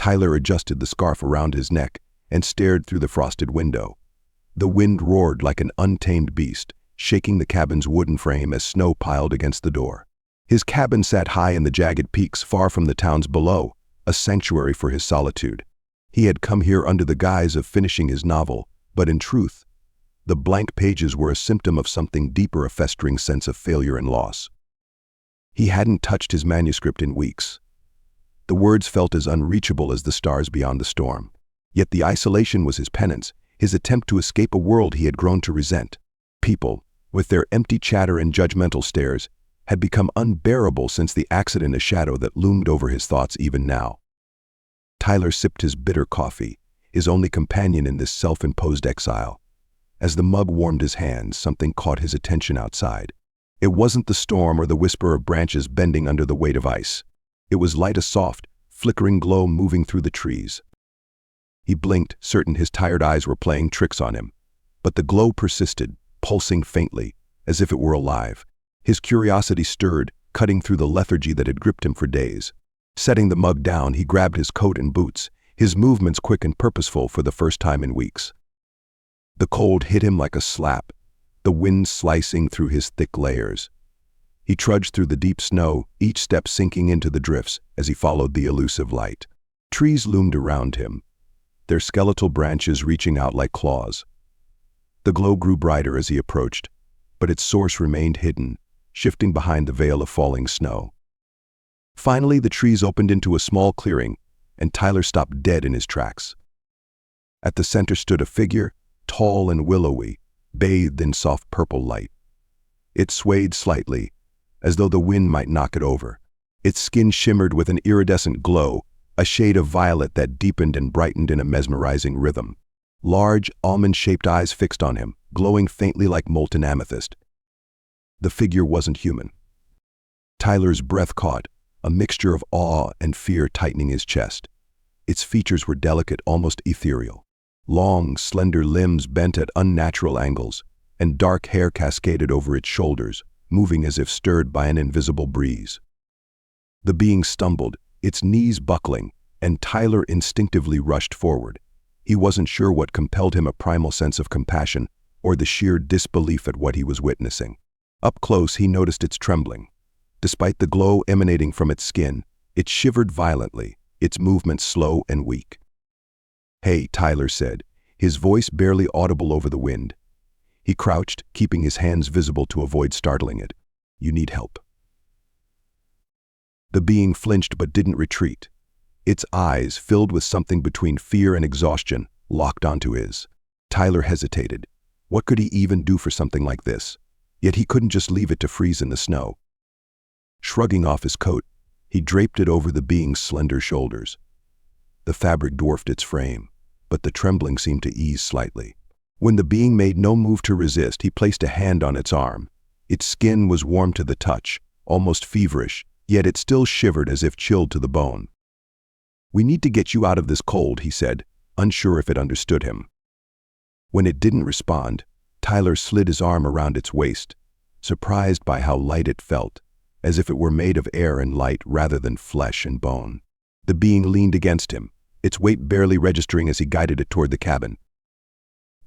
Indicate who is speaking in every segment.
Speaker 1: Tyler adjusted the scarf around his neck and stared through the frosted window. The wind roared like an untamed beast, shaking the cabin's wooden frame as snow piled against the door. His cabin sat high in the jagged peaks far from the towns below, a sanctuary for his solitude. He had come here under the guise of finishing his novel, but in truth, the blank pages were a symptom of something deeper, a festering sense of failure and loss. He hadn't touched his manuscript in weeks. The words felt as unreachable as the stars beyond the storm. Yet the isolation was his penance, his attempt to escape a world he had grown to resent. People, with their empty chatter and judgmental stares, had become unbearable since the accident, a shadow that loomed over his thoughts even now. Tyler sipped his bitter coffee, his only companion in this self-imposed exile. As the mug warmed his hands, something caught his attention outside. It wasn't the storm or the whisper of branches bending under the weight of ice. It was light, a soft, flickering glow moving through the trees. He blinked, certain his tired eyes were playing tricks on him. But the glow persisted, pulsing faintly, as if it were alive. His curiosity stirred, cutting through the lethargy that had gripped him for days. Setting the mug down, he grabbed his coat and boots, his movements quick and purposeful for the first time in weeks. The cold hit him like a slap, the wind slicing through his thick layers. He trudged through the deep snow, each step sinking into the drifts as he followed the elusive light. Trees loomed around him, their skeletal branches reaching out like claws. The glow grew brighter as he approached, but its source remained hidden, shifting behind the veil of falling snow. Finally, the trees opened into a small clearing, and Tyler stopped dead in his tracks. At the center stood a figure, tall and willowy, bathed in soft purple light. It swayed slightly, as though the wind might knock it over. Its skin shimmered with an iridescent glow, a shade of violet that deepened and brightened in a mesmerizing rhythm. Large, almond-shaped eyes fixed on him, glowing faintly like molten amethyst. The figure wasn't human. Tyler's breath caught, a mixture of awe and fear tightening his chest. Its features were delicate, almost ethereal. Long, slender limbs bent at unnatural angles, and dark hair cascaded over its shoulders, moving as if stirred by an invisible breeze. The being stumbled, its knees buckling, and Tyler instinctively rushed forward. He wasn't sure what compelled him, a primal sense of compassion or the sheer disbelief at what he was witnessing. Up close, he noticed its trembling. Despite the glow emanating from its skin, it shivered violently, its movements slow and weak. "Hey," Tyler said, his voice barely audible over the wind. He crouched, keeping his hands visible to avoid startling it. "You need help." The being flinched but didn't retreat. Its eyes, filled with something between fear and exhaustion, locked onto his. Tyler hesitated. What could he even do for something like this? Yet he couldn't just leave it to freeze in the snow. Shrugging off his coat, he draped it over the being's slender shoulders. The fabric dwarfed its frame, but the trembling seemed to ease slightly. When the being made no move to resist, he placed a hand on its arm. Its skin was warm to the touch, almost feverish, yet it still shivered as if chilled to the bone. "We need to get you out of this cold," he said, unsure if it understood him. When it didn't respond, Tyler slid his arm around its waist, surprised by how light it felt, as if it were made of air and light rather than flesh and bone. The being leaned against him, its weight barely registering as he guided it toward the cabin.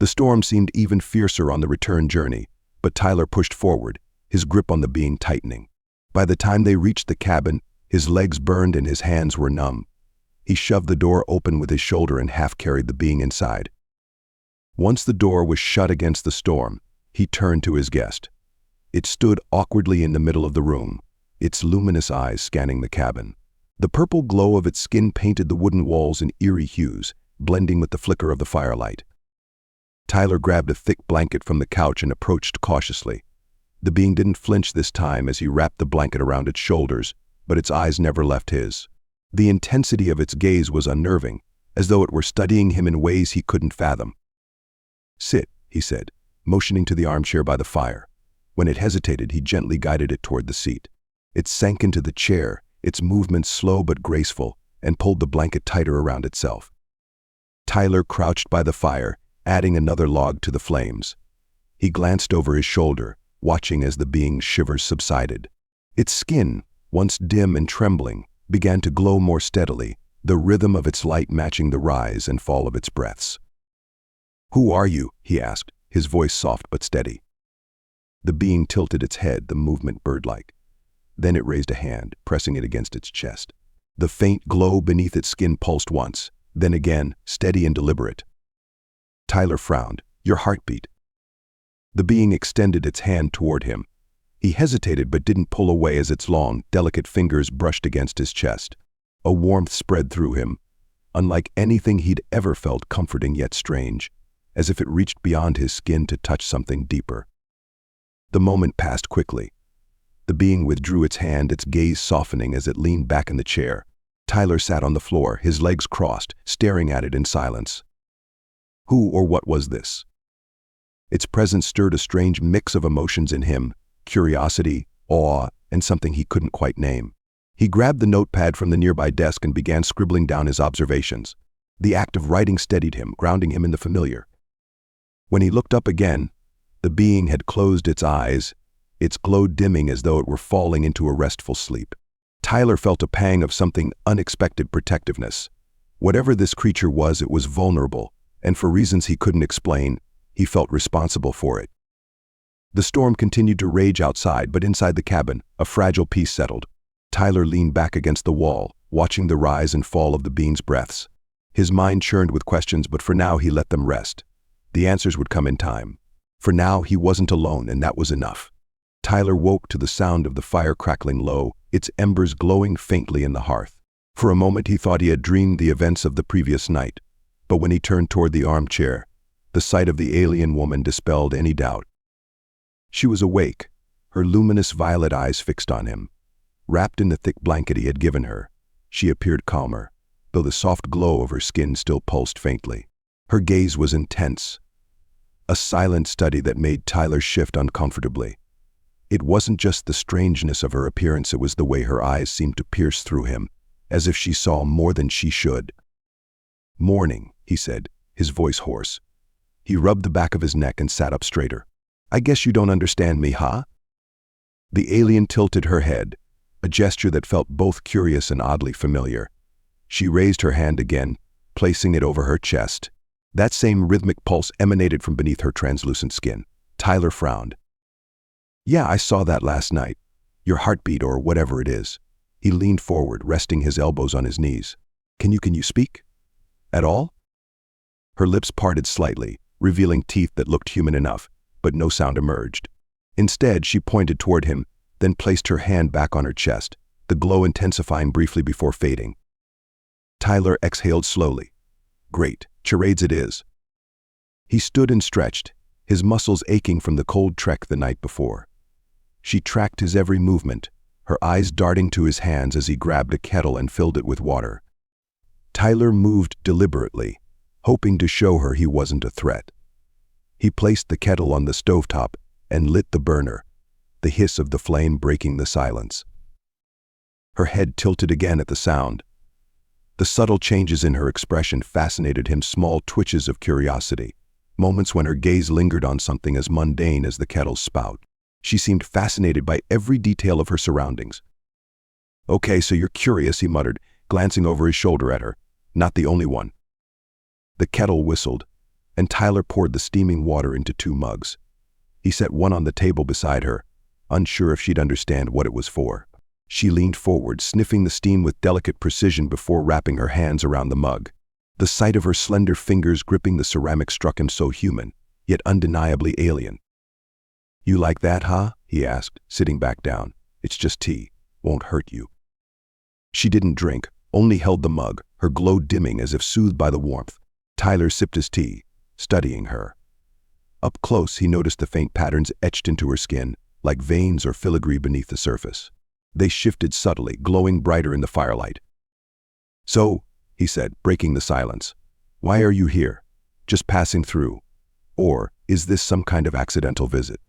Speaker 1: The storm seemed even fiercer on the return journey, but Tyler pushed forward, his grip on the being tightening. By the time they reached the cabin, his legs burned and his hands were numb. He shoved the door open with his shoulder and half-carried the being inside. Once the door was shut against the storm, he turned to his guest. It stood awkwardly in the middle of the room, its luminous eyes scanning the cabin. The purple glow of its skin painted the wooden walls in eerie hues, blending with the flicker of the firelight. Tyler grabbed a thick blanket from the couch and approached cautiously. The being didn't flinch this time as he wrapped the blanket around its shoulders, but its eyes never left his. The intensity of its gaze was unnerving, as though it were studying him in ways he couldn't fathom. "Sit," he said, motioning to the armchair by the fire. When it hesitated, he gently guided it toward the seat. It sank into the chair, its movements slow but graceful, and pulled the blanket tighter around itself. Tyler crouched by the fire, adding another log to the flames. He glanced over his shoulder, watching as the being's shivers subsided. Its skin, once dim and trembling, began to glow more steadily, the rhythm of its light matching the rise and fall of its breaths. "Who are you?" he asked, his voice soft but steady. The being tilted its head, the movement bird-like. Then it raised a hand, pressing it against its chest. The faint glow beneath its skin pulsed once, then again, steady and deliberate. Tyler frowned. "Your heartbeat." The being extended its hand toward him. He hesitated but didn't pull away as its long, delicate fingers brushed against his chest. A warmth spread through him, unlike anything he'd ever felt, comforting yet strange, as if it reached beyond his skin to touch something deeper. The moment passed quickly. The being withdrew its hand, its gaze softening as it leaned back in the chair. Tyler sat on the floor, his legs crossed, staring at it in silence. Who or what was this? Its presence stirred a strange mix of emotions in him: curiosity, awe, and something he couldn't quite name. He grabbed the notepad from the nearby desk and began scribbling down his observations. The act of writing steadied him, grounding him in the familiar. When he looked up again, the being had closed its eyes, its glow dimming as though it were falling into a restful sleep. Tyler felt a pang of something unexpected: protectiveness. Whatever this creature was, it was vulnerable, and for reasons he couldn't explain, he felt responsible for it. The storm continued to rage outside, but inside the cabin, a fragile peace settled. Tyler leaned back against the wall, watching the rise and fall of the being's breaths. His mind churned with questions, but for now he let them rest. The answers would come in time. For now he wasn't alone, and that was enough. Tyler woke to the sound of the fire crackling low, its embers glowing faintly in the hearth. For a moment he thought he had dreamed the events of the previous night, but when he turned toward the armchair, the sight of the alien woman dispelled any doubt. She was awake, her luminous violet eyes fixed on him. Wrapped in the thick blanket he had given her, she appeared calmer, though the soft glow of her skin still pulsed faintly. Her gaze was intense, a silent study that made Tyler shift uncomfortably. It wasn't just the strangeness of her appearance, it was the way her eyes seemed to pierce through him, as if she saw more than she should. "Morning," he said, his voice hoarse. He rubbed the back of his neck and sat up straighter. "I guess you don't understand me, huh?" The alien tilted her head, a gesture that felt both curious and oddly familiar. She raised her hand again, placing it over her chest. That same rhythmic pulse emanated from beneath her translucent skin. Tyler frowned. "Yeah, I saw that last night. Your heartbeat, or whatever it is." He leaned forward, resting his elbows on his knees. Can you speak? At all?" Her lips parted slightly, revealing teeth that looked human enough, but no sound emerged. Instead, she pointed toward him, then placed her hand back on her chest, the glow intensifying briefly before fading. Tyler exhaled slowly. "Great, charades it is." He stood and stretched, his muscles aching from the cold trek the night before. She tracked his every movement, her eyes darting to his hands as he grabbed a kettle and filled it with water. Tyler moved deliberately, hoping to show her he wasn't a threat. He placed the kettle on the stovetop and lit the burner, the hiss of the flame breaking the silence. Her head tilted again at the sound. The subtle changes in her expression fascinated him, small twitches of curiosity, moments when her gaze lingered on something as mundane as the kettle's spout. She seemed fascinated by every detail of her surroundings. "Okay, so you're curious," he muttered, glancing over his shoulder at her. "Not the only one." The kettle whistled, and Tyler poured the steaming water into 2 mugs. He set one on the table beside her, unsure if she'd understand what it was for. She leaned forward, sniffing the steam with delicate precision before wrapping her hands around the mug. The sight of her slender fingers gripping the ceramic struck him so human, yet undeniably alien. "You like that, huh?" he asked, sitting back down. "It's just tea. Won't hurt you." She didn't drink, only held the mug, her glow dimming as if soothed by the warmth. Tyler sipped his tea, studying her. Up close, he noticed the faint patterns etched into her skin, like veins or filigree beneath the surface. They shifted subtly, glowing brighter in the firelight. "So," he said, breaking the silence, "why are you here? Just passing through? Or is this some kind of accidental visit?"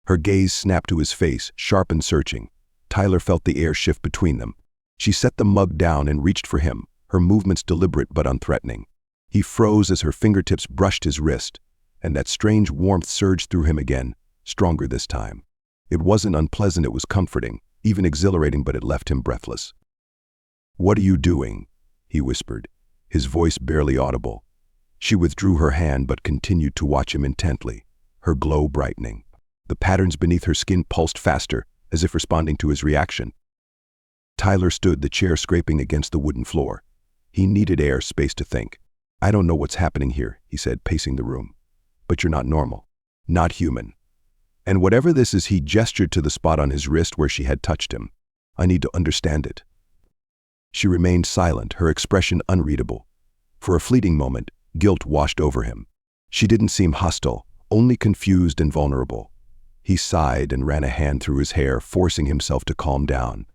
Speaker 1: Her gaze snapped to his face, sharp and searching. Tyler felt the air shift between them. She set the mug down and reached for him, her movements deliberate but unthreatening. He froze as her fingertips brushed his wrist, and that strange warmth surged through him again, stronger this time. It wasn't unpleasant, it was comforting, even exhilarating, but it left him breathless. "What are you doing?" he whispered, his voice barely audible. She withdrew her hand but continued to watch him intently, her glow brightening. The patterns beneath her skin pulsed faster, as if responding to his reaction. Tyler stood, the chair scraping against the wooden floor. He needed air, space to think. "I don't know what's happening here," he said, pacing the room. "But you're not normal. Not human. And whatever this is," he gestured to the spot on his wrist where she had touched him. "I need to understand it." She remained silent, her expression unreadable. For a fleeting moment, guilt washed over him. She didn't seem hostile, only confused and vulnerable. He sighed and ran a hand through his hair, forcing himself to calm down.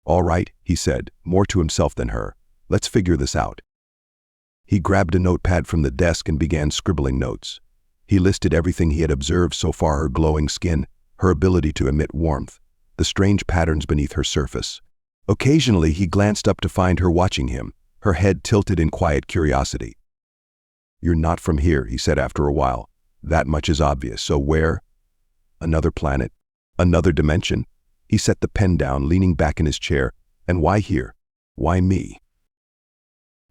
Speaker 1: "All right," he said, more to himself than her. "Let's figure this out." He grabbed a notepad from the desk and began scribbling notes. He listed everything he had observed so far: her glowing skin, her ability to emit warmth, the strange patterns beneath her surface. Occasionally, he glanced up to find her watching him, her head tilted in quiet curiosity. "You're not from here," he said after a while. "That much is obvious. So where? Another planet? Another dimension?" He set the pen down, leaning back in his chair. "And why here? Why me?"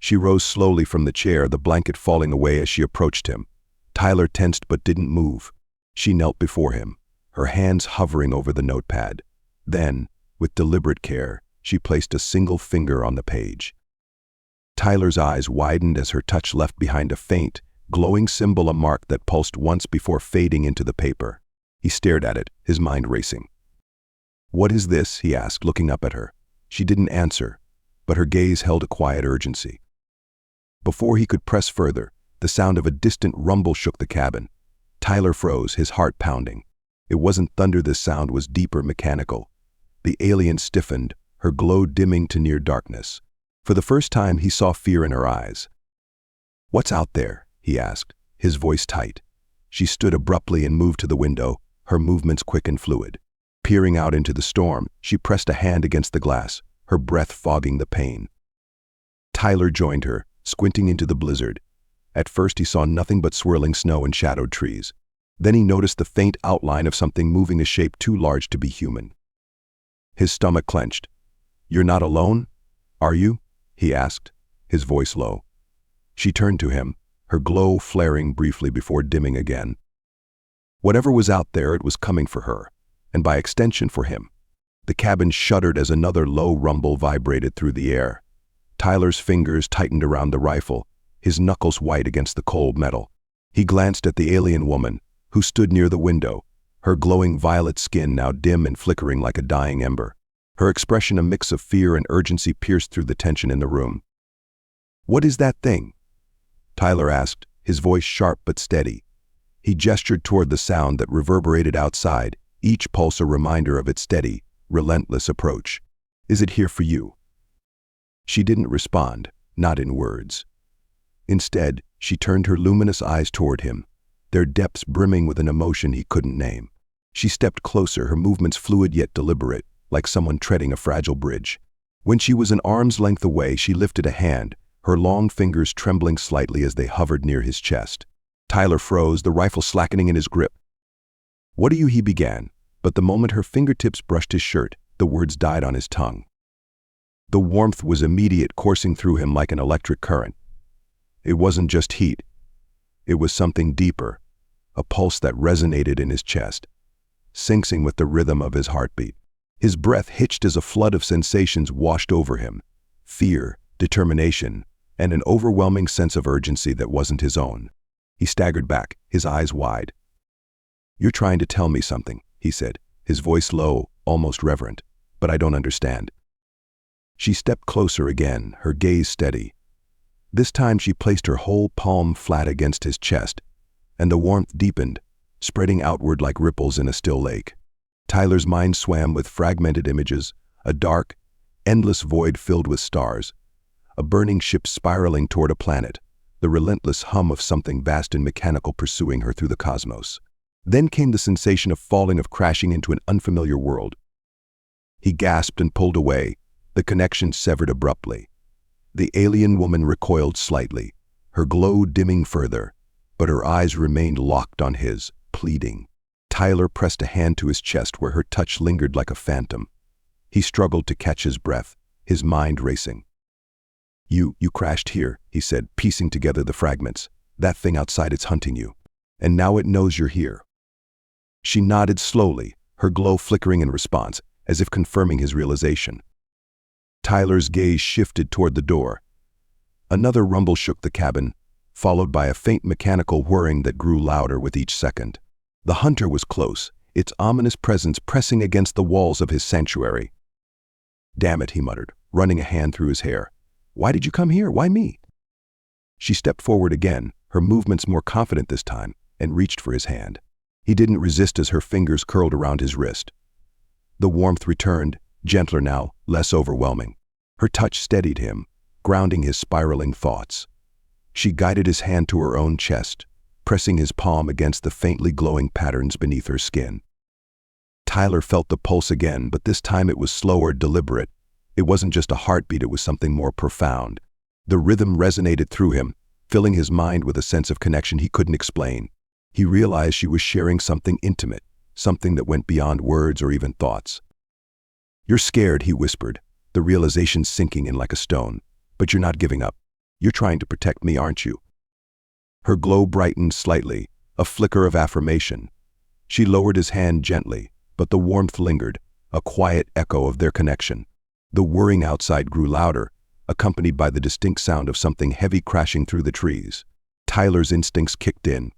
Speaker 1: She rose slowly from the chair, the blanket falling away as she approached him. Tyler tensed but didn't move. She knelt before him, her hands hovering over the notepad. Then, with deliberate care, she placed a single finger on the page. Tyler's eyes widened as her touch left behind a faint, glowing symbol, a mark that pulsed once before fading into the paper. He stared at it, his mind racing. "What is this?" he asked, looking up at her. She didn't answer, but her gaze held a quiet urgency. Before he could press further, the sound of a distant rumble shook the cabin. Tyler froze, his heart pounding. It wasn't thunder, this sound was deeper, mechanical. The alien stiffened, her glow dimming to near darkness. For the first time, he saw fear in her eyes. "What's out there?" he asked, his voice tight. She stood abruptly and moved to the window, her movements quick and fluid. Peering out into the storm, she pressed a hand against the glass, her breath fogging the pane. Tyler joined her, squinting into the blizzard. At first he saw nothing but swirling snow and shadowed trees. Then he noticed the faint outline of something moving, a shape too large to be human. His stomach clenched. "You're not alone, are you?" he asked, his voice low. She turned to him, her glow flaring briefly before dimming again. Whatever was out there, it was coming for her, and by extension for him. The cabin shuddered as another low rumble vibrated through the air. Tyler's fingers tightened around the rifle, his knuckles white against the cold metal. He glanced at the alien woman, who stood near the window, her glowing violet skin now dim and flickering like a dying ember. Her expression, a mix of fear and urgency, pierced through the tension in the room. "What is that thing?" Tyler asked, his voice sharp but steady. He gestured toward the sound that reverberated outside, each pulse a reminder of its steady, relentless approach. "Is it here for you?" She didn't respond, not in words. Instead, she turned her luminous eyes toward him, their depths brimming with an emotion he couldn't name. She stepped closer, her movements fluid yet deliberate, like someone treading a fragile bridge. When she was an arm's length away, she lifted a hand, her long fingers trembling slightly as they hovered near his chest. Tyler froze, the rifle slackening in his grip. "What are you?" he began, but the moment her fingertips brushed his shirt, the words died on his tongue. The warmth was immediate, coursing through him like an electric current. It wasn't just heat. It was something deeper, a pulse that resonated in his chest, syncing with the rhythm of his heartbeat. His breath hitched as a flood of sensations washed over him: fear, determination, and an overwhelming sense of urgency that wasn't his own. He staggered back, his eyes wide. "You're trying to tell me something," he said, his voice low, almost reverent, "but I don't understand." She stepped closer again, her gaze steady. This time she placed her whole palm flat against his chest, and the warmth deepened, spreading outward like ripples in a still lake. Tyler's mind swam with fragmented images, a dark, endless void filled with stars, a burning ship spiraling toward a planet, the relentless hum of something vast and mechanical pursuing her through the cosmos. Then came the sensation of falling, of crashing into an unfamiliar world. He gasped and pulled away, the connection severed abruptly. The alien woman recoiled slightly, her glow dimming further, but her eyes remained locked on his, pleading. Tyler pressed a hand to his chest where her touch lingered like a phantom. He struggled to catch his breath, his mind racing. You crashed here, he said, piecing together the fragments. That thing outside, it's hunting you. And now it knows you're here. She nodded slowly, her glow flickering in response, as if confirming his realization. Tyler's gaze shifted toward the door. Another rumble shook the cabin, followed by a faint mechanical whirring that grew louder with each second. The hunter was close, its ominous presence pressing against the walls of his sanctuary. "Damn it," he muttered, running a hand through his hair. "Why did you come here? Why me?" She stepped forward again, her movements more confident this time, and reached for his hand. He didn't resist as her fingers curled around his wrist. The warmth returned, gentler now, less overwhelming. Her touch steadied him, grounding his spiraling thoughts. She guided his hand to her own chest, pressing his palm against the faintly glowing patterns beneath her skin. Tyler felt the pulse again, but this time it was slower, deliberate. It wasn't just a heartbeat, it was something more profound. The rhythm resonated through him, filling his mind with a sense of connection he couldn't explain. He realized she was sharing something intimate, something that went beyond words or even thoughts. "You're scared," he whispered, the realization sinking in like a stone. "But you're not giving up. You're trying to protect me, aren't you?" Her glow brightened slightly, a flicker of affirmation. She lowered his hand gently, but the warmth lingered, a quiet echo of their connection. The whirring outside grew louder, accompanied by the distinct sound of something heavy crashing through the trees. Tyler's instincts kicked in.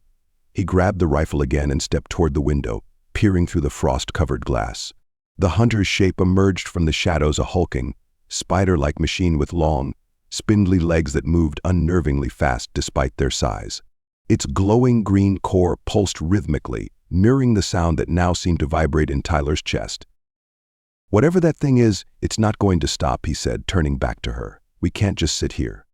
Speaker 1: He grabbed the rifle again and stepped toward the window, peering through the frost-covered glass. The hunter's shape emerged from the shadows, a hulking, spider-like machine with long, spindly legs that moved unnervingly fast despite their size. Its glowing green core pulsed rhythmically, mirroring the sound that now seemed to vibrate in Tyler's chest. "Whatever that thing is, it's not going to stop," he said, turning back to her. "We can't just sit here."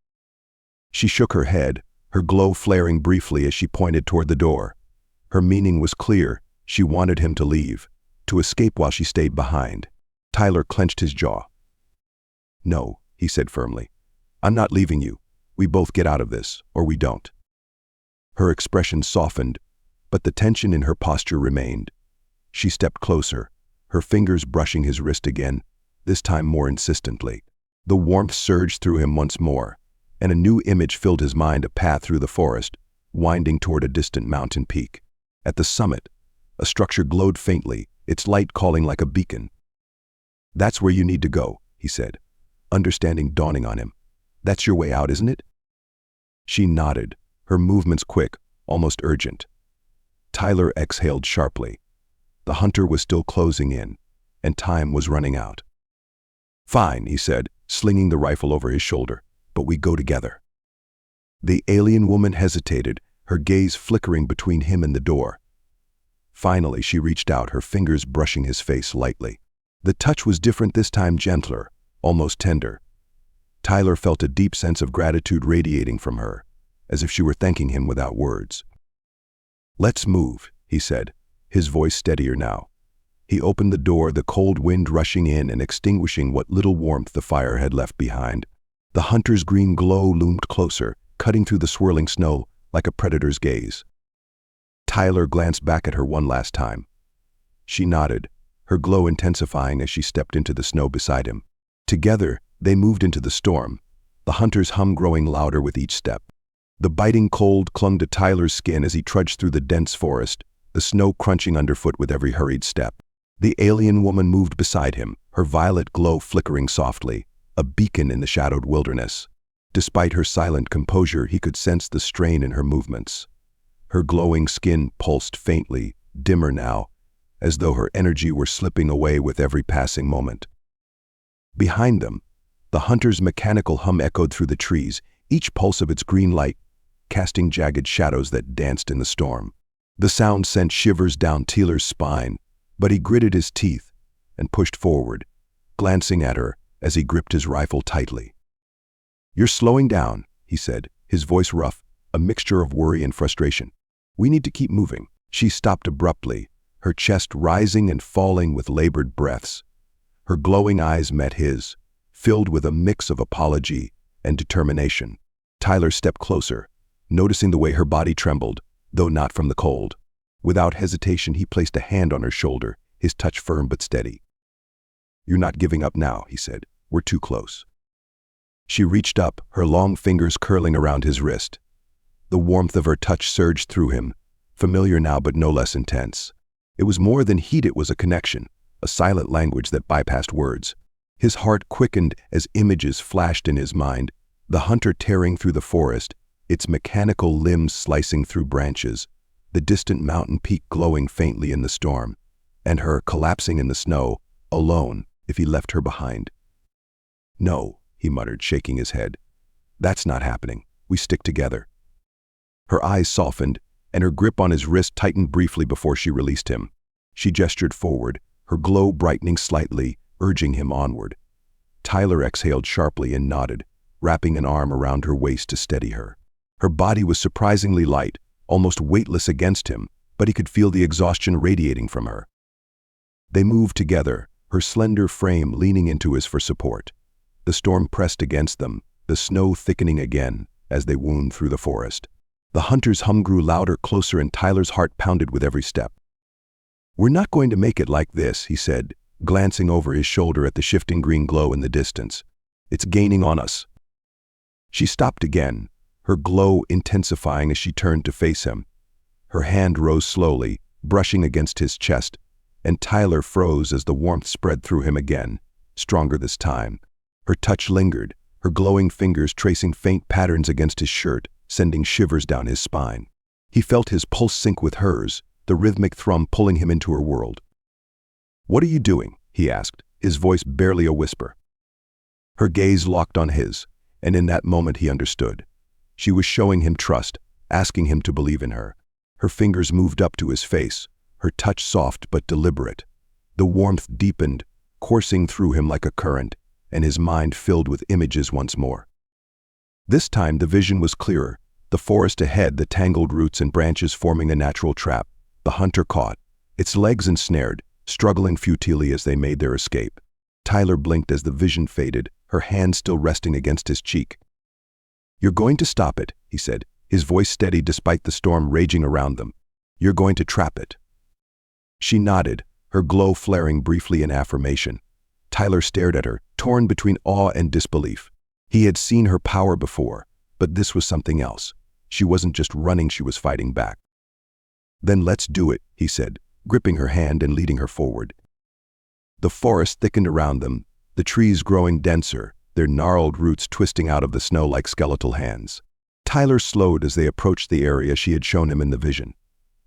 Speaker 1: She shook her head, her glow flaring briefly as she pointed toward the door. Her meaning was clear. She wanted him to leave, to escape while she stayed behind. Tyler clenched his jaw. "No," he said firmly. "I'm not leaving you. We both get out of this, or we don't." Her expression softened, but the tension in her posture remained. She stepped closer, her fingers brushing his wrist again, this time more insistently. The warmth surged through him once more, and a new image filled his mind, a path through the forest, winding toward a distant mountain peak. At the summit, a structure glowed faintly, its light calling like a beacon. "That's where you need to go," he said, understanding dawning on him. "That's your way out, isn't it?" She nodded, her movements quick, almost urgent. Tyler exhaled sharply. The hunter was still closing in, and time was running out. "Fine," he said, slinging the rifle over his shoulder, "but we go together." The alien woman hesitated, her gaze flickering between him and the door. Finally, she reached out, her fingers brushing his face lightly. The touch was different this time, gentler, almost tender. Tyler felt a deep sense of gratitude radiating from her, as if she were thanking him without words. "Let's move," he said, his voice steadier now. He opened the door, the cold wind rushing in and extinguishing what little warmth the fire had left behind. The hunter's green glow loomed closer, cutting through the swirling snow like a predator's gaze. Tyler glanced back at her one last time. She nodded, her glow intensifying as she stepped into the snow beside him. Together, they moved into the storm, the hunter's hum growing louder with each step. The biting cold clung to Tyler's skin as he trudged through the dense forest, the snow crunching underfoot with every hurried step. The alien woman moved beside him, her violet glow flickering softly, a beacon in the shadowed wilderness. Despite her silent composure, he could sense the strain in her movements. Her glowing skin pulsed faintly, dimmer now, as though her energy were slipping away with every passing moment. Behind them, the hunter's mechanical hum echoed through the trees, each pulse of its green light casting jagged shadows that danced in the storm. The sound sent shivers down Tyler's spine, but he gritted his teeth and pushed forward, glancing at her as he gripped his rifle tightly. "You're slowing down," he said, his voice rough, a mixture of worry and frustration. "We need to keep moving." She stopped abruptly, her chest rising and falling with labored breaths. Her glowing eyes met his, filled with a mix of apology and determination. Tyler stepped closer, noticing the way her body trembled, though not from the cold. Without hesitation, he placed a hand on her shoulder, his touch firm but steady. "You're not giving up now," he said. "We're too close." She reached up, her long fingers curling around his wrist. The warmth of her touch surged through him, familiar now but no less intense. It was more than heat, it was a connection, a silent language that bypassed words. His heart quickened as images flashed in his mind, the hunter tearing through the forest, its mechanical limbs slicing through branches, the distant mountain peak glowing faintly in the storm, and her collapsing in the snow, alone, if he left her behind. "No," he muttered, shaking his head. "That's not happening. We stick together." Her eyes softened, and her grip on his wrist tightened briefly before she released him. She gestured forward, her glow brightening slightly, urging him onward. Tyler exhaled sharply and nodded, wrapping an arm around her waist to steady her. Her body was surprisingly light, almost weightless against him, but he could feel the exhaustion radiating from her. They moved together, her slender frame leaning into his for support. The storm pressed against them, the snow thickening again as they wound through the forest. The hunter's hum grew louder, closer, and Tyler's heart pounded with every step. "We're not going to make it like this," he said, glancing over his shoulder at the shifting green glow in the distance. "It's gaining on us." She stopped again, her glow intensifying as she turned to face him. Her hand rose slowly, brushing against his chest, and Tyler froze as the warmth spread through him again, stronger this time. Her touch lingered, her glowing fingers tracing faint patterns against his shirt, sending shivers down his spine. He felt his pulse sync with hers, the rhythmic thrum pulling him into her world. "What are you doing?" he asked, his voice barely a whisper. Her gaze locked on his, and in that moment he understood. She was showing him trust, asking him to believe in her. Her fingers moved up to his face, her touch soft but deliberate. The warmth deepened, coursing through him like a current, and his mind filled with images once more. This time the vision was clearer, the forest ahead, the tangled roots and branches forming a natural trap. The hunter caught, its legs ensnared, struggling futilely as they made their escape. Tyler blinked as the vision faded, her hand still resting against his cheek. "You're going to stop it," he said, his voice steady despite the storm raging around them. "You're going to trap it." She nodded, her glow flaring briefly in affirmation. Tyler stared at her, torn between awe and disbelief. He had seen her power before, but this was something else. She wasn't just running, she was fighting back. "Then let's do it," he said, gripping her hand and leading her forward. The forest thickened around them, the trees growing denser, their gnarled roots twisting out of the snow like skeletal hands. Tyler slowed as they approached the area she had shown him in the vision.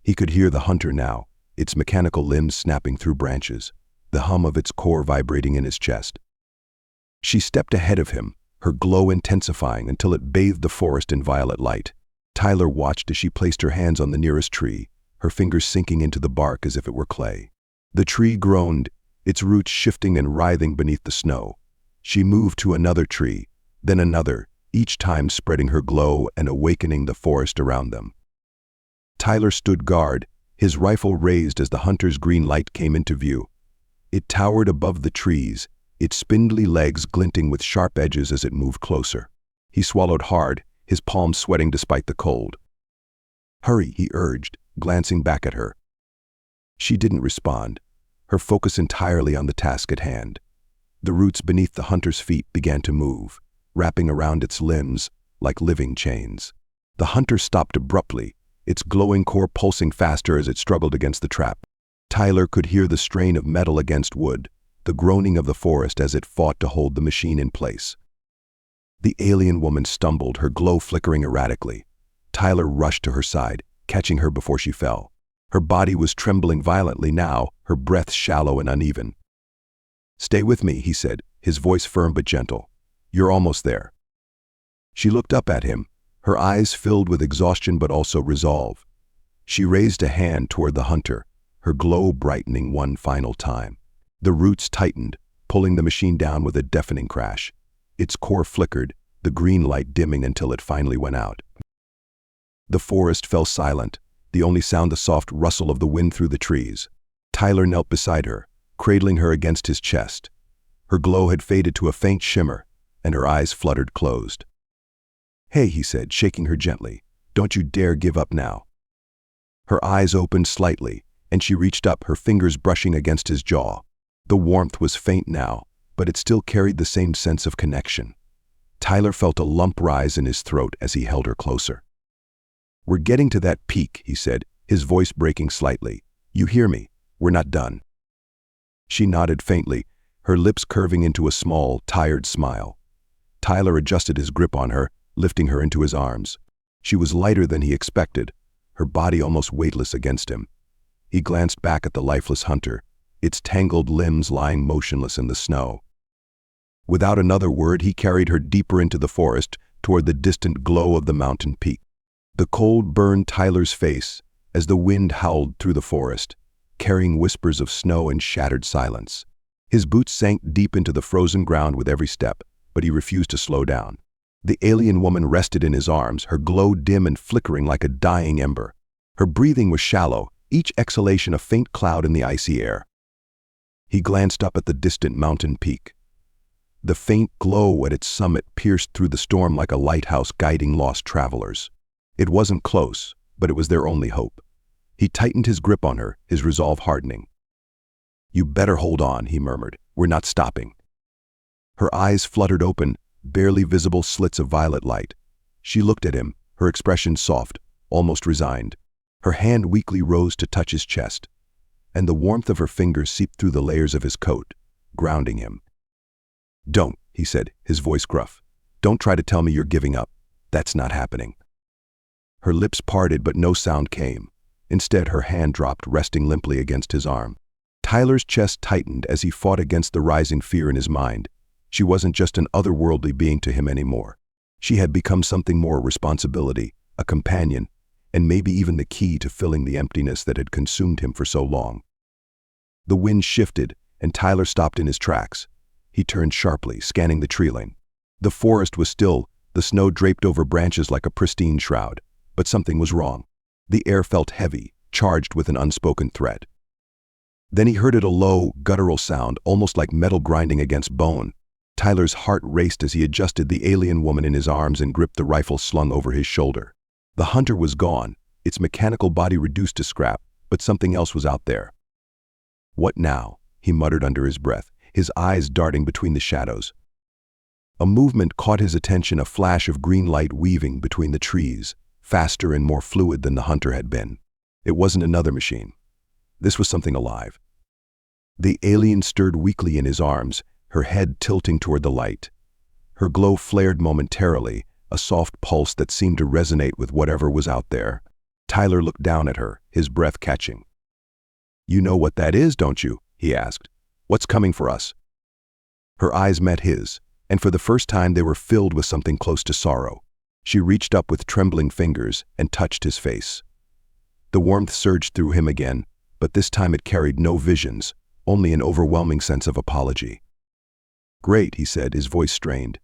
Speaker 1: He could hear the hunter now, its mechanical limbs snapping through branches, the hum of its core vibrating in his chest. She stepped ahead of him, her glow intensifying until it bathed the forest in violet light. Tyler watched as she placed her hands on the nearest tree, her fingers sinking into the bark as if it were clay. The tree groaned, its roots shifting and writhing beneath the snow. She moved to another tree, then another, each time spreading her glow and awakening the forest around them. Tyler stood guard, his rifle raised as the hunter's green light came into view. It towered above the trees, its spindly legs glinting with sharp edges as it moved closer. He swallowed hard, his palms sweating despite the cold. "Hurry," he urged, glancing back at her. She didn't respond, her focus entirely on the task at hand. The roots beneath the hunter's feet began to move, wrapping around its limbs like living chains. The hunter stopped abruptly, its glowing core pulsing faster as it struggled against the trap. Tyler could hear the strain of metal against wood, the groaning of the forest as it fought to hold the machine in place. The alien woman stumbled, her glow flickering erratically. Tyler rushed to her side, catching her before she fell. Her body was trembling violently now, her breath shallow and uneven. "Stay with me," he said, his voice firm but gentle. "You're almost there." She looked up at him, her eyes filled with exhaustion but also resolve. She raised a hand toward the hunter, her glow brightening one final time. The roots tightened, pulling the machine down with a deafening crash. Its core flickered, the green light dimming until it finally went out. The forest fell silent, the only sound the soft rustle of the wind through the trees. Tyler knelt beside her, cradling her against his chest. Her glow had faded to a faint shimmer, and her eyes fluttered closed. "Hey," he said, shaking her gently, "don't you dare give up now." Her eyes opened slightly, and she reached up, her fingers brushing against his jaw. The warmth was faint now, but it still carried the same sense of connection. Tyler felt a lump rise in his throat as he held her closer. "We're getting to that peak," he said, his voice breaking slightly. "You hear me? We're not done." She nodded faintly, her lips curving into a small, tired smile. Tyler adjusted his grip on her, lifting her into his arms. She was lighter than he expected, her body almost weightless against him. He glanced back at the lifeless hunter, its tangled limbs lying motionless in the snow. Without another word, he carried her deeper into the forest, toward the distant glow of the mountain peak. The cold burned Tyler's face as the wind howled through the forest, carrying whispers of snow and shattered silence. His boots sank deep into the frozen ground with every step, but he refused to slow down. The alien woman rested in his arms, her glow dim and flickering like a dying ember. Her breathing was shallow, each exhalation a faint cloud in the icy air. He glanced up at the distant mountain peak. The faint glow at its summit pierced through the storm like a lighthouse guiding lost travelers. It wasn't close, but it was their only hope. He tightened his grip on her, his resolve hardening. "You better hold on," he murmured. "We're not stopping." Her eyes fluttered open, barely visible slits of violet light. She looked at him, her expression soft, almost resigned. Her hand weakly rose to touch his chest, and the warmth of her fingers seeped through the layers of his coat, grounding him. "Don't," he said, his voice gruff. "Don't try to tell me you're giving up. That's not happening." Her lips parted, but no sound came. Instead, her hand dropped, resting limply against his arm. Tyler's chest tightened as he fought against the rising fear in his mind. She wasn't just an otherworldly being to him anymore. She had become something more: responsibility, a companion, and maybe even the key to filling the emptiness that had consumed him for so long. The wind shifted, and Tyler stopped in his tracks. He turned sharply, scanning the tree line. The forest was still, the snow draped over branches like a pristine shroud, but something was wrong. The air felt heavy, charged with an unspoken threat. Then he heard it, a low, guttural sound, almost like metal grinding against bone. Tyler's heart raced as he adjusted the alien woman in his arms and gripped the rifle slung over his shoulder. The hunter was gone, its mechanical body reduced to scrap, but something else was out there. "What now?" he muttered under his breath, his eyes darting between the shadows. A movement caught his attention, a flash of green light weaving between the trees, faster and more fluid than the hunter had been. It wasn't another machine. This was something alive. The alien stirred weakly in his arms, her head tilting toward the light. Her glow flared momentarily, a soft pulse that seemed to resonate with whatever was out there. Tyler looked down at her, his breath catching. "You know what that is, don't you?" he asked. "What's coming for us?" Her eyes met his, and for the first time they were filled with something close to sorrow. She reached up with trembling fingers and touched his face. The warmth surged through him again, but this time it carried no visions, only an overwhelming sense of apology. "Great," he said, his voice strained.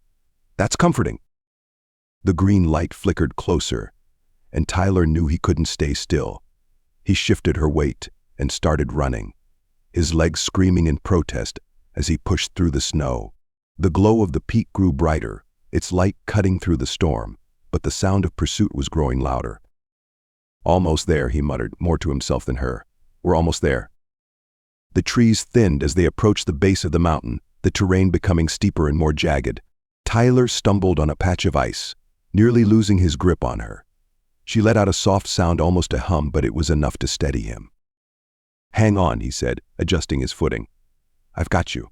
Speaker 1: "That's comforting." The green light flickered closer, and Tyler knew he couldn't stay still. He shifted her weight and started running, his legs screaming in protest as he pushed through the snow. The glow of the peak grew brighter, its light cutting through the storm, but the sound of pursuit was growing louder. "Almost there," he muttered, more to himself than her. "We're almost there." The trees thinned as they approached the base of the mountain, the terrain becoming steeper and more jagged. Tyler stumbled on a patch of ice, nearly losing his grip on her. She let out a soft sound, almost a hum, but it was enough to steady him. "Hang on," he said, adjusting his footing. "I've got you."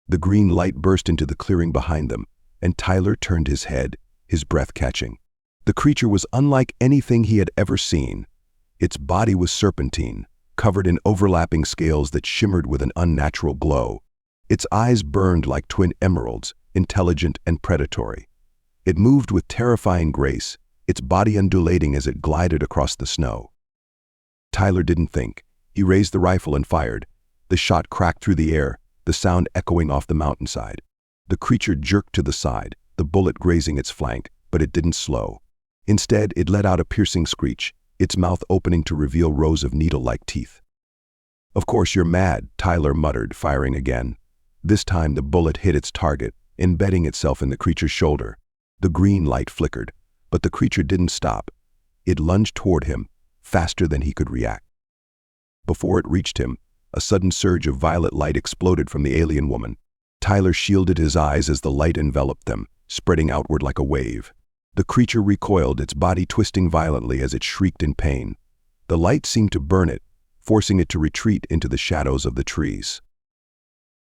Speaker 1: The green light burst into the clearing behind them, and Tyler turned his head, his breath catching. The creature was unlike anything he had ever seen. Its body was serpentine, covered in overlapping scales that shimmered with an unnatural glow. Its eyes burned like twin emeralds, intelligent and predatory. It moved with terrifying grace, its body undulating as it glided across the snow. Tyler didn't think. He raised the rifle and fired. The shot cracked through the air, the sound echoing off the mountainside. The creature jerked to the side, the bullet grazing its flank, but it didn't slow. Instead, it let out a piercing screech, its mouth opening to reveal rows of needle-like teeth. "Of course you're mad," Tyler muttered, firing again. This time the bullet hit its target, embedding itself in the creature's shoulder. The green light flickered, but the creature didn't stop. It lunged toward him, faster than he could react. Before it reached him, a sudden surge of violet light exploded from the alien woman. Tyler shielded his eyes as the light enveloped them, spreading outward like a wave. The creature recoiled, its body twisting violently as it shrieked in pain. The light seemed to burn it, forcing it to retreat into the shadows of the trees.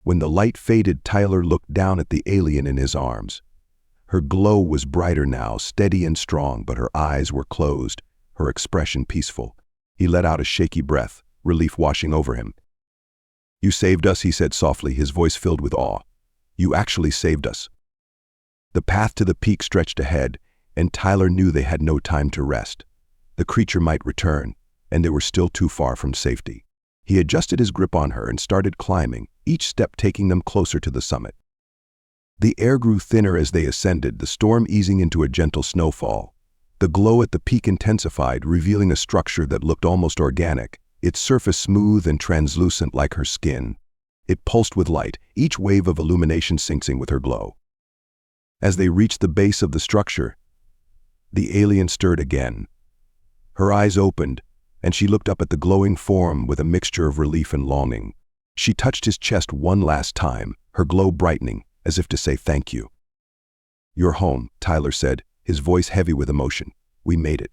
Speaker 1: When the light faded, Tyler looked down at the alien in his arms. Her glow was brighter now, steady and strong, but her eyes were closed, her expression peaceful. He let out a shaky breath, relief washing over him. "You saved us," he said softly, his voice filled with awe. "You actually saved us." The path to the peak stretched ahead, and Tyler knew they had no time to rest. The creature might return, and they were still too far from safety. He adjusted his grip on her and started climbing, each step taking them closer to the summit. The air grew thinner as they ascended, the storm easing into a gentle snowfall. The glow at the peak intensified, revealing a structure that looked almost organic, its surface smooth and translucent like her skin. It pulsed with light, each wave of illumination syncing with her glow. As they reached the base of the structure, the alien stirred again. Her eyes opened, and she looked up at the glowing form with a mixture of relief and longing. She touched his chest one last time, her glow brightening, as if to say thank you. "You're home," Tyler said, his voice heavy with emotion. "We made it."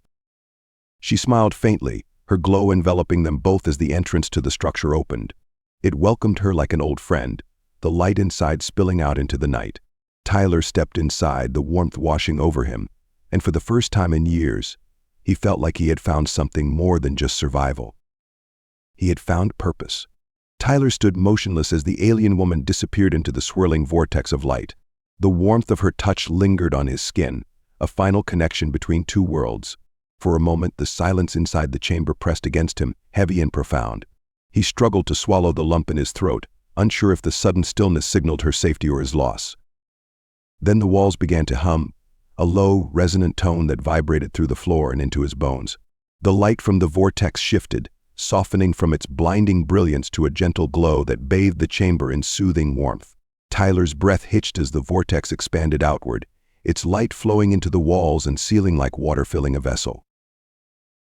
Speaker 1: She smiled faintly, her glow enveloping them both as the entrance to the structure opened. It welcomed her like an old friend, the light inside spilling out into the night. Tyler stepped inside, the warmth washing over him, and for the first time in years, he felt like he had found something more than just survival. He had found purpose. Tyler stood motionless as the alien woman disappeared into the swirling vortex of light. The warmth of her touch lingered on his skin, a final connection between two worlds. For a moment, the silence inside the chamber pressed against him, heavy and profound. He struggled to swallow the lump in his throat, unsure if the sudden stillness signaled her safety or his loss. Then the walls began to hum, a low, resonant tone that vibrated through the floor and into his bones. The light from the vortex shifted, softening from its blinding brilliance to a gentle glow that bathed the chamber in soothing warmth. Tyler's breath hitched as the vortex expanded outward, its light flowing into the walls and ceiling like water filling a vessel.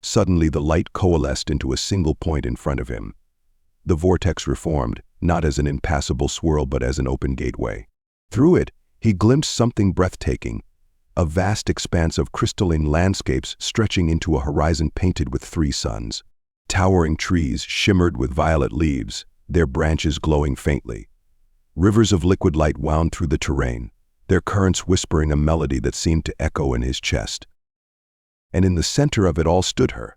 Speaker 1: Suddenly, the light coalesced into a single point in front of him. The vortex reformed, not as an impassable swirl but as an open gateway. Through it, he glimpsed something breathtaking, a vast expanse of crystalline landscapes stretching into a horizon painted with 3 suns. Towering trees shimmered with violet leaves, their branches glowing faintly. Rivers of liquid light wound through the terrain, their currents whispering a melody that seemed to echo in his chest. And in the center of it all stood her.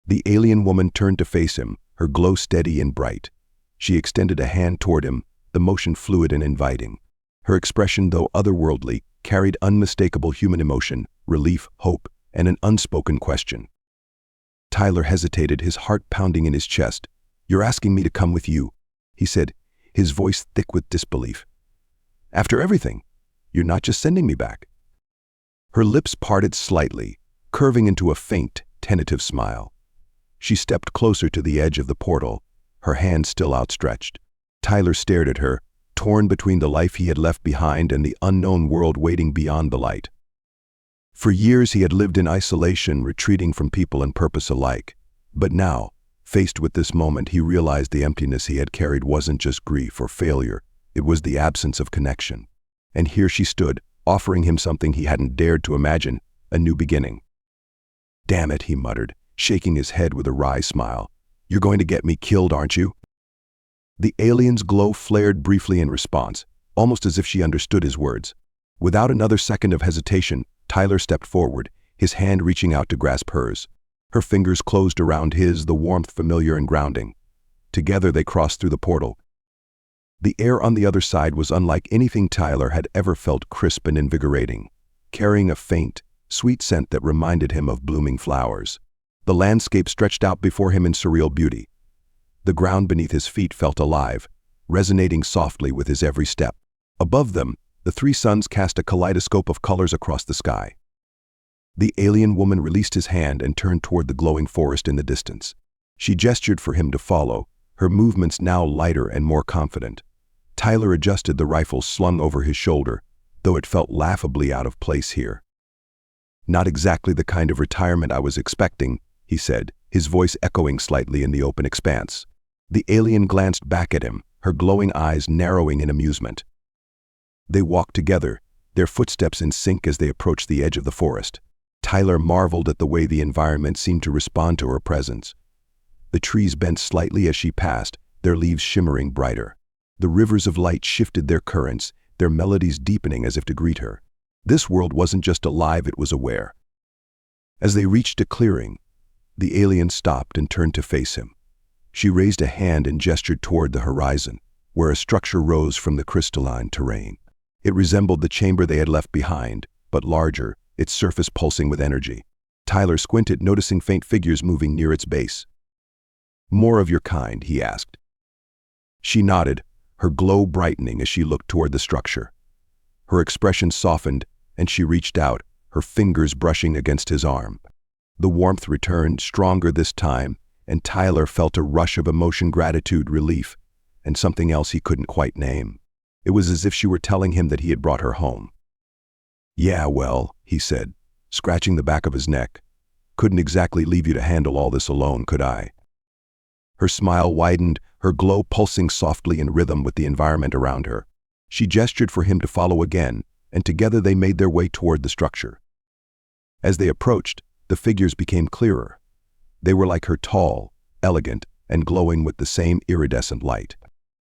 Speaker 1: The alien woman turned to face him, her glow steady and bright. She extended a hand toward him, the motion fluid and inviting. Her expression, though otherworldly, carried unmistakable human emotion, relief, hope, and an unspoken question. Tyler hesitated, his heart pounding in his chest. "You're asking me to come with you," he said, his voice thick with disbelief. "After everything, you're not just sending me back." Her lips parted slightly, curving into a faint, tentative smile. She stepped closer to the edge of the portal, her hand still outstretched. Tyler stared at her, torn between the life he had left behind and the unknown world waiting beyond the light. For years he had lived in isolation, retreating from people and purpose alike. But now, faced with this moment, he realized the emptiness he had carried wasn't just grief or failure, it was the absence of connection. And here she stood, offering him something he hadn't dared to imagine, a new beginning. "Damn it," he muttered, shaking his head with a wry smile. "You're going to get me killed, aren't you?" The alien's glow flared briefly in response, almost as if she understood his words. Without another second of hesitation, Tyler stepped forward, his hand reaching out to grasp hers. Her fingers closed around his, the warmth familiar and grounding. Together they crossed through the portal. The air on the other side was unlike anything Tyler had ever felt, crisp and invigorating, carrying a faint, sweet scent that reminded him of blooming flowers. The landscape stretched out before him in surreal beauty. The ground beneath his feet felt alive, resonating softly with his every step. Above them, the 3 suns cast a kaleidoscope of colors across the sky. The alien woman released his hand and turned toward the glowing forest in the distance. She gestured for him to follow, her movements now lighter and more confident. Tyler adjusted the rifle slung over his shoulder, though it felt laughably out of place here. "Not exactly the kind of retirement I was expecting," he said, his voice echoing slightly in the open expanse. The alien glanced back at him, her glowing eyes narrowing in amusement. They walked together, their footsteps in sync as they approached the edge of the forest. Tyler marveled at the way the environment seemed to respond to her presence. The trees bent slightly as she passed, their leaves shimmering brighter. The rivers of light shifted their currents, their melodies deepening as if to greet her. This world wasn't just alive, it was aware. As they reached a clearing, the alien stopped and turned to face him. She raised a hand and gestured toward the horizon, where a structure rose from the crystalline terrain. It resembled the chamber they had left behind, but larger, its surface pulsing with energy. Tyler squinted, noticing faint figures moving near its base. "More of your kind?" he asked. She nodded, her glow brightening as she looked toward the structure. Her expression softened, and she reached out, her fingers brushing against his arm. The warmth returned, stronger this time, and Tyler felt a rush of emotion, gratitude, relief, and something else he couldn't quite name. It was as if she were telling him that he had brought her home. "Yeah, well," he said, scratching the back of his neck. "Couldn't exactly leave you to handle all this alone, could I?" Her smile widened, her glow pulsing softly in rhythm with the environment around her. She gestured for him to follow again, and together they made their way toward the structure. As they approached, the figures became clearer. They were like her, tall, elegant, and glowing with the same iridescent light.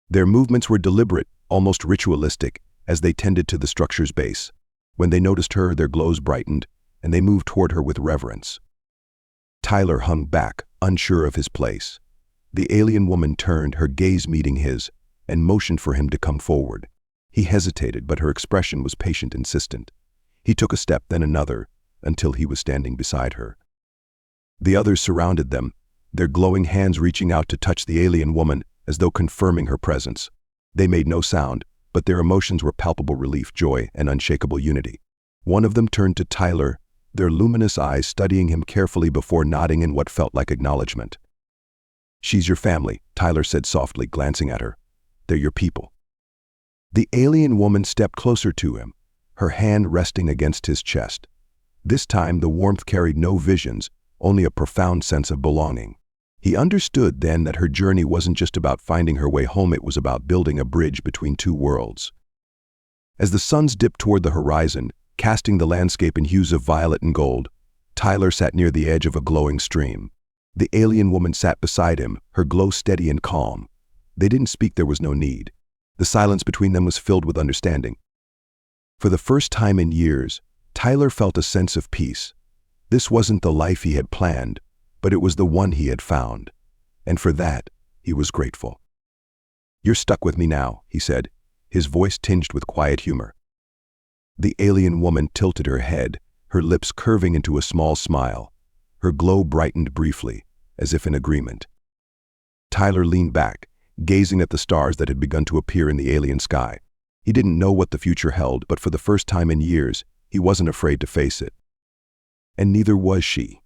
Speaker 1: Their movements were deliberate, almost ritualistic, as they tended to the structure's base. When they noticed her, their glows brightened, and they moved toward her with reverence. Tyler hung back, unsure of his place. The alien woman turned, her gaze meeting his, and motioned for him to come forward. He hesitated, but her expression was patient, insistent. He took a step, then another, until he was standing beside her. The others surrounded them, their glowing hands reaching out to touch the alien woman, as though confirming her presence. They made no sound, but their emotions were palpable relief, joy, and unshakable unity. One of them turned to Tyler, their luminous eyes studying him carefully before nodding in what felt like acknowledgement. "She's your family," Tyler said softly, glancing at her. "They're your people." The alien woman stepped closer to him, her hand resting against his chest. This time the warmth carried no visions, only a profound sense of belonging. He understood then that her journey wasn't just about finding her way home, it was about building a bridge between two worlds. As the suns dipped toward the horizon, casting the landscape in hues of violet and gold, Tyler sat near the edge of a glowing stream. The alien woman sat beside him, her glow steady and calm. They didn't speak, there was no need. The silence between them was filled with understanding. For the first time in years, Tyler felt a sense of peace. This wasn't the life he had planned, but it was the one he had found. And for that, he was grateful. "You're stuck with me now," he said, his voice tinged with quiet humor. The alien woman tilted her head, her lips curving into a small smile. Her glow brightened briefly, as if in agreement. Tyler leaned back, gazing at the stars that had begun to appear in the alien sky. He didn't know what the future held, but for the first time in years, he wasn't afraid to face it. And neither was she.